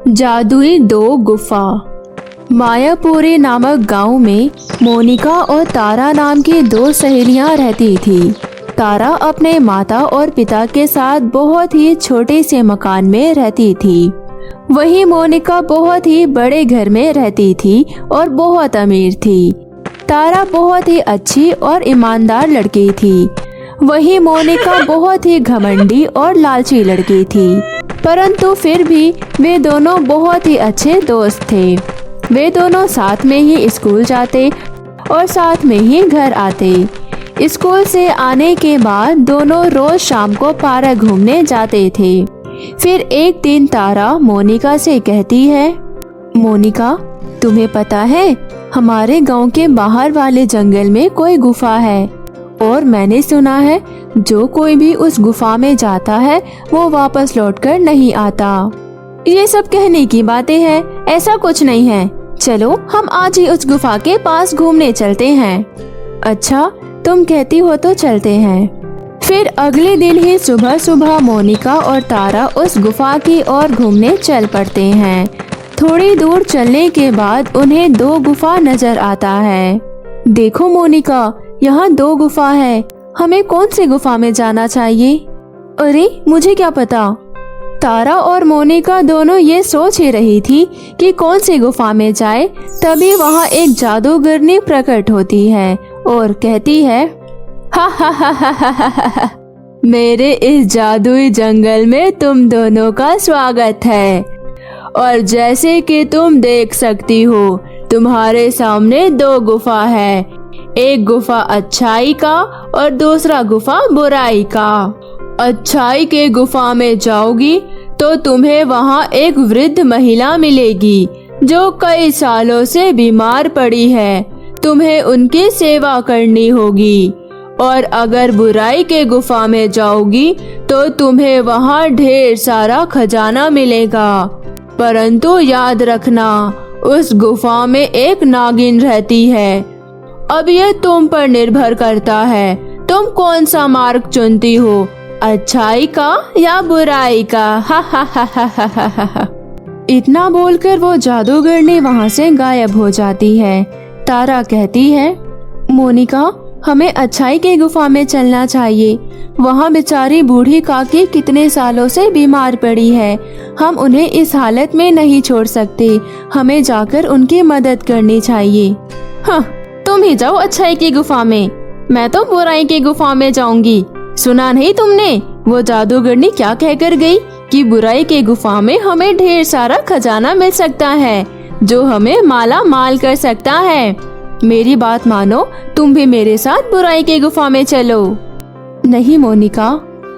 जादुई 2 गुफा। मायापुरी नामक गांव में मोनिका और तारा नाम की 2 सहेलियां रहती थी। तारा अपने माता और पिता के साथ बहुत ही छोटे से मकान में रहती थी। वहीं मोनिका बहुत ही बड़े घर में रहती थी और बहुत अमीर थी। तारा बहुत ही अच्छी और ईमानदार लड़की थी। वहीं मोनिका बहुत ही घमंडी और लालची लड़की थी, परंतु फिर भी वे दोनों बहुत ही अच्छे दोस्त थे। वे दोनों साथ में ही स्कूल जाते और साथ में ही घर आते। स्कूल से आने के बाद दोनों रोज शाम को पार्क घूमने जाते थे। फिर एक दिन तारा मोनिका से कहती है, मोनिका, तुम्हें पता है हमारे गांव के बाहर वाले जंगल में कोई गुफा है और मैंने सुना है जो कोई भी उस गुफा में जाता है वो वापस लौटकर नहीं आता। ये सब कहने की बातें हैं, ऐसा कुछ नहीं है। चलो हम आज ही उस गुफा के पास घूमने चलते हैं। अच्छा, तुम कहती हो तो चलते हैं। फिर अगले दिन ही सुबह सुबह मोनिका और तारा उस गुफा की ओर घूमने चल पड़ते हैं। थोड़ी दूर चलने के बाद उन्हें 2 गुफा नजर आता है। देखो मोनिका, यहाँ 2 गुफा है, हमें कौन सी गुफा में जाना चाहिए? अरे मुझे क्या पता। तारा और मोनिका दोनों ये सोच ही रही थी कि कौन सी गुफा में जाए, तभी वहाँ एक जादूगरनी प्रकट होती है और कहती है, हा हा हा हा हा हा हा, मेरे इस जादुई जंगल में तुम दोनों का स्वागत है। और जैसे कि तुम देख सकती हो, तुम्हारे सामने 2 गुफा है, एक गुफा अच्छाई का और दूसरा गुफा बुराई का। अच्छाई के गुफा में जाओगी तो तुम्हें वहाँ एक वृद्ध महिला मिलेगी जो कई सालों से बीमार पड़ी है। तुम्हें उनकी सेवा करनी होगी। और अगर बुराई के गुफा में जाओगी तो तुम्हें वहाँ ढेर सारा खजाना मिलेगा, परंतु याद रखना उस गुफा में एक नागिन रहती है। अब यह तुम पर निर्भर करता है, तुम कौन सा मार्ग चुनती हो, अच्छाई का या बुराई का। हा हा हा हा हा हा हा। इतना बोलकर वो जादूगरनी वहाँ से गायब हो जाती है। तारा कहती है, मोनिका, हमें अच्छाई के गुफा में चलना चाहिए। वहाँ बेचारी बूढ़ी काकी कितने सालों से बीमार पड़ी है, हम उन्हें इस हालत में नहीं छोड़ सकते, हमें जाकर उनकी मदद करनी चाहिए। हाँ, तुम ही जाओ अच्छाई की गुफा में, मैं तो बुराई की गुफा में जाऊंगी। सुना नहीं तुमने वो जादूगरनी क्या कहकर गई कि बुराई के गुफा में हमें ढेर सारा खजाना मिल सकता है जो हमें माला माल कर सकता है। मेरी बात मानो, तुम भी मेरे साथ बुराई के गुफा में चलो। नहीं मोनिका,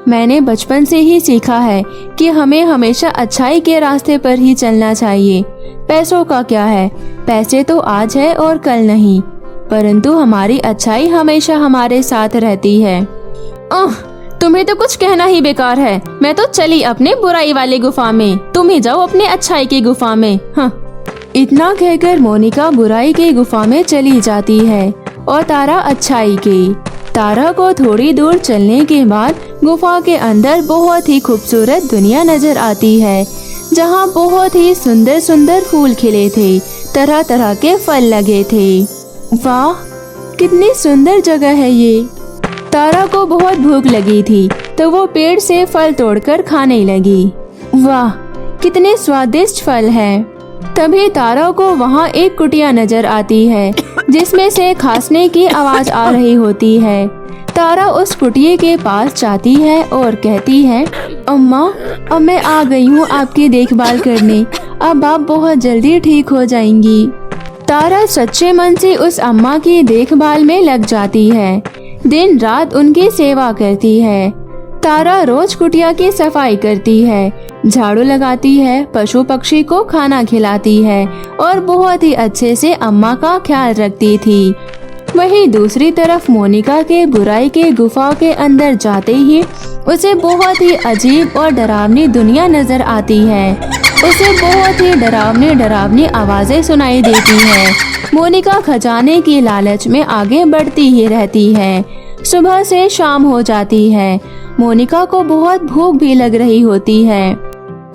मैंने बचपन से ही सीखा है कि हमें हमेशा अच्छाई के रास्ते पर ही चलना चाहिए। पैसों का क्या है, पैसे तो आज है और कल नहीं, परंतु हमारी अच्छाई हमेशा हमारे साथ रहती है। तुम्हें तो कुछ कहना ही बेकार है। मैं तो चली अपने बुराई वाली गुफा में, तुम ही जाओ अपने अच्छाई की गुफा में। हाँ। इतना कहकर मोनिका बुराई की गुफा में चली जाती है और तारा अच्छाई की। तारा को थोड़ी दूर चलने के बाद गुफा के अंदर बहुत ही खूबसूरत दुनिया नजर आती है, जहाँ बहुत ही सुंदर सुंदर फूल खिले थे, तरह तरह के फल लगे थे। वाह, कितनी सुंदर जगह है ये। तारा को बहुत भूख लगी थी तो वो पेड़ से फल तोड़कर खाने लगी। वाह, कितने स्वादिष्ट फल हैं। तभी तारा को वहाँ एक कुटिया नजर आती है जिसमें से खांसने की आवाज आ रही होती है। तारा उस कुटिया के पास जाती है और कहती है, अम्मा, अब मैं आ गई हूँ आपकी देखभाल करने, अब आप बहुत जल्दी ठीक हो जाएंगी। तारा सच्चे मन से उस अम्मा की देखभाल में लग जाती है, दिन रात उनकी सेवा करती है। तारा रोज कुटिया की सफाई करती है, झाड़ू लगाती है, पशु पक्षी को खाना खिलाती है और बहुत ही अच्छे से अम्मा का ख्याल रखती थी। वहीं दूसरी तरफ मोनिका के बुराई के गुफा के अंदर जाते ही उसे बहुत ही अजीब और डरावनी दुनिया नजर आती है। उसे बहुत ही डरावनी डरावनी आवाजें सुनाई देती है। मोनिका खजाने की लालच में आगे बढ़ती ही रहती है। सुबह से शाम हो जाती है। मोनिका को बहुत भूख भी लग रही होती है।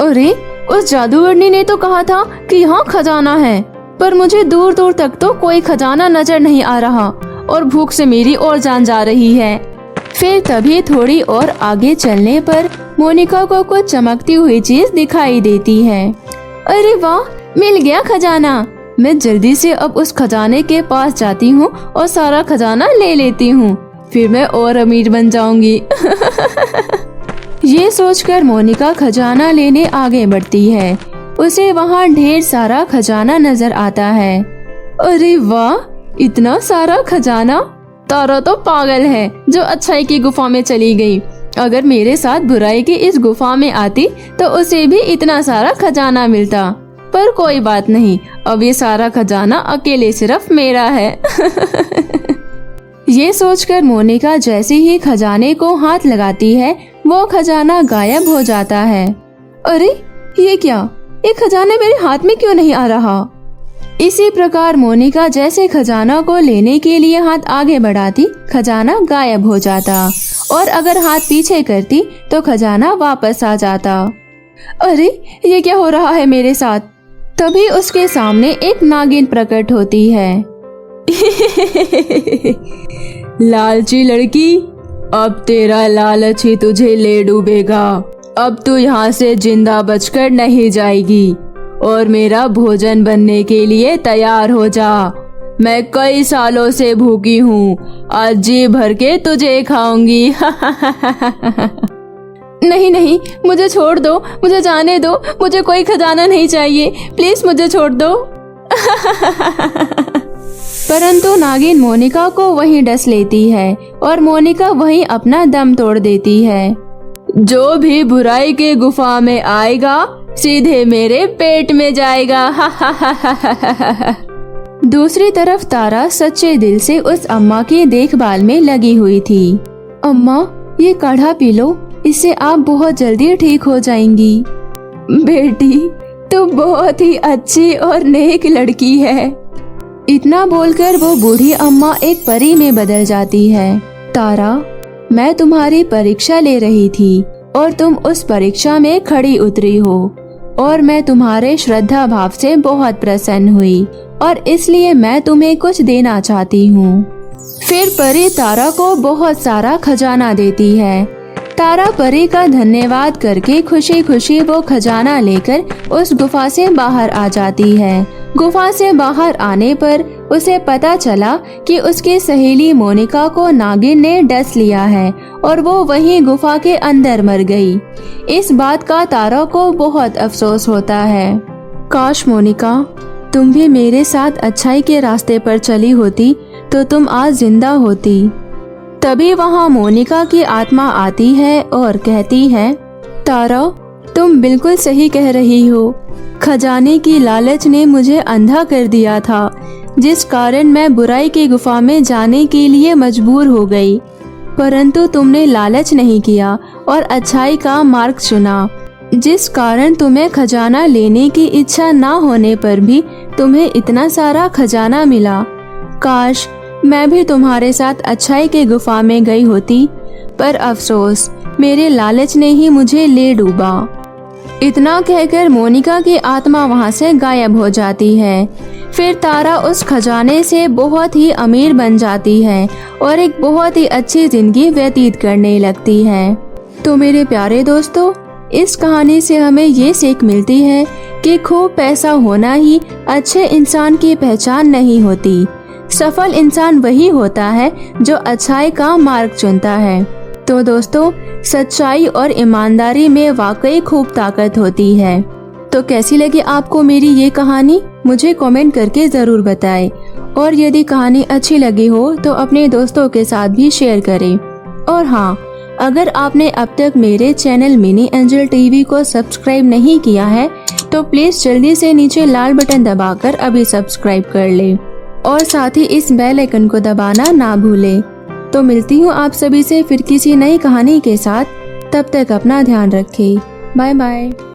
अरे उस जादूगरनी ने तो कहा था कि यहाँ खजाना है, पर मुझे दूर दूर तक तो कोई खजाना नजर नहीं आ रहा और भूख से मेरी और जान जा रही है। फिर तभी थोड़ी और आगे चलने पर मोनिका को कुछ चमकती हुई चीज दिखाई देती है। अरे वाह, मिल गया खजाना। मैं जल्दी से अब उस खजाने के पास जाती हूँ और सारा खजाना ले लेती हूँ, फिर मैं और अमीर बन जाऊंगी। ये सोचकर मोनिका खजाना लेने आगे बढ़ती है। उसे वहाँ ढेर सारा खजाना नजर आता है। अरे वाह, इतना सारा खजाना। तारा तो पागल है जो अच्छाई की गुफा में चली गई। अगर मेरे साथ बुराई की इस गुफा में आती तो उसे भी इतना सारा खजाना मिलता। पर कोई बात नहीं, अब ये सारा खजाना अकेले सिर्फ मेरा है। ये सोचकर मोनिका जैसे ही खजाने को हाथ लगाती है, वो खजाना गायब हो जाता है। अरे ये क्या, ये खजाना मेरे हाथ में क्यों नहीं आ रहा? इसी प्रकार मोनिका जैसे खजाना को लेने के लिए हाथ आगे बढ़ाती, खजाना गायब हो जाता, और अगर हाथ पीछे करती तो खजाना वापस आ जाता। अरे ये क्या हो रहा है मेरे साथ? तभी उसके सामने एक नागिन प्रकट होती है। लालची लड़की, अब तेरा लालच ही तुझे ले डूबेगा। अब तू यहाँ से जिंदा बचकर नहीं जाएगी और मेरा भोजन बनने के लिए तैयार हो जा। मैं कई सालों से भूखी हूँ, आज जी भर के तुझे खाऊंगी। नहीं नहीं, मुझे छोड़ दो, मुझे जाने दो, मुझे कोई खजाना नहीं चाहिए, प्लीज मुझे छोड़ दो। परंतु नागिन मोनिका को वहीं डस लेती है और मोनिका वहीं अपना दम तोड़ देती है। जो भी बुराई के गुफा में आएगा सीधे मेरे पेट में जाएगा। दूसरी तरफ तारा सच्चे दिल से उस अम्मा की देखभाल में लगी हुई थी। अम्मा, ये काढ़ा पी लो, इससे आप बहुत जल्दी ठीक हो जाएंगी। बेटी, तू बहुत ही अच्छी और नेक लड़की है। इतना बोलकर वो बूढ़ी अम्मा एक परी में बदल जाती है। तारा, मैं तुम्हारी परीक्षा ले रही थी और तुम उस परीक्षा में खड़ी उतरी हो और मैं तुम्हारे श्रद्धा भाव से बहुत प्रसन्न हुई और इसलिए मैं तुम्हें कुछ देना चाहती हूँ। फिर परी तारा को बहुत सारा खजाना देती है। तारा परी का धन्यवाद करके खुशी खुशी वो खजाना लेकर उस गुफा से बाहर आ जाती है। गुफा से बाहर आने पर उसे पता चला कि उसकी सहेली मोनिका को नागिन ने डस लिया है और वो वहीं गुफा के अंदर मर गई। इस बात का तारा को बहुत अफसोस होता है। काश मोनिका, तुम भी मेरे साथ अच्छाई के रास्ते पर चली होती तो तुम आज जिंदा होती। तभी वहाँ मोनिका की आत्मा आती है और कहती है, तारा, तुम बिल्कुल सही कह रही हो। खजाने की लालच ने मुझे अंधा कर दिया था, जिस कारण मैं बुराई की गुफा में जाने के लिए मजबूर हो गई। परंतु तुमने लालच नहीं किया और अच्छाई का मार्ग चुना, जिस कारण तुम्हें खजाना लेने की इच्छा ना होने पर भी तुम्हें इतना सारा खजाना मिला। काश मैं भी तुम्हारे साथ अच्छाई के गुफा में गई होती, पर अफसोस मेरे लालच ने ही मुझे ले डूबा। इतना कहकर मोनिका की आत्मा वहां से गायब हो जाती है। फिर तारा उस खजाने से बहुत ही अमीर बन जाती है और एक बहुत ही अच्छी जिंदगी व्यतीत करने लगती है। तो मेरे प्यारे दोस्तों, इस कहानी से हमें ये सीख मिलती है कि खूब पैसा होना ही अच्छे इंसान की पहचान नहीं होती। सफल इंसान वही होता है जो अच्छाई का मार्ग चुनता है। तो दोस्तों, सच्चाई और ईमानदारी में वाकई खूब ताकत होती है। तो कैसी लगी आपको मेरी ये कहानी? मुझे कमेंट करके ज़रूर बताएं। और यदि कहानी अच्छी लगी हो तो अपने दोस्तों के साथ भी शेयर करें। और हाँ, अगर आपने अब तक मेरे चैनल मिनी एंजल टीवी को सब्सक्राइब नहीं किया है तो प्लीज़ जल्दी से नीचे लाल बटन दबाकर अभी सब्सक्राइब कर लें और साथ ही इस बेल आइकन को दबाना ना भूलें। तो मिलती हूँ आप सभी से फिर किसी नई कहानी के साथ। तब तक अपना ध्यान रखें। Bye bye.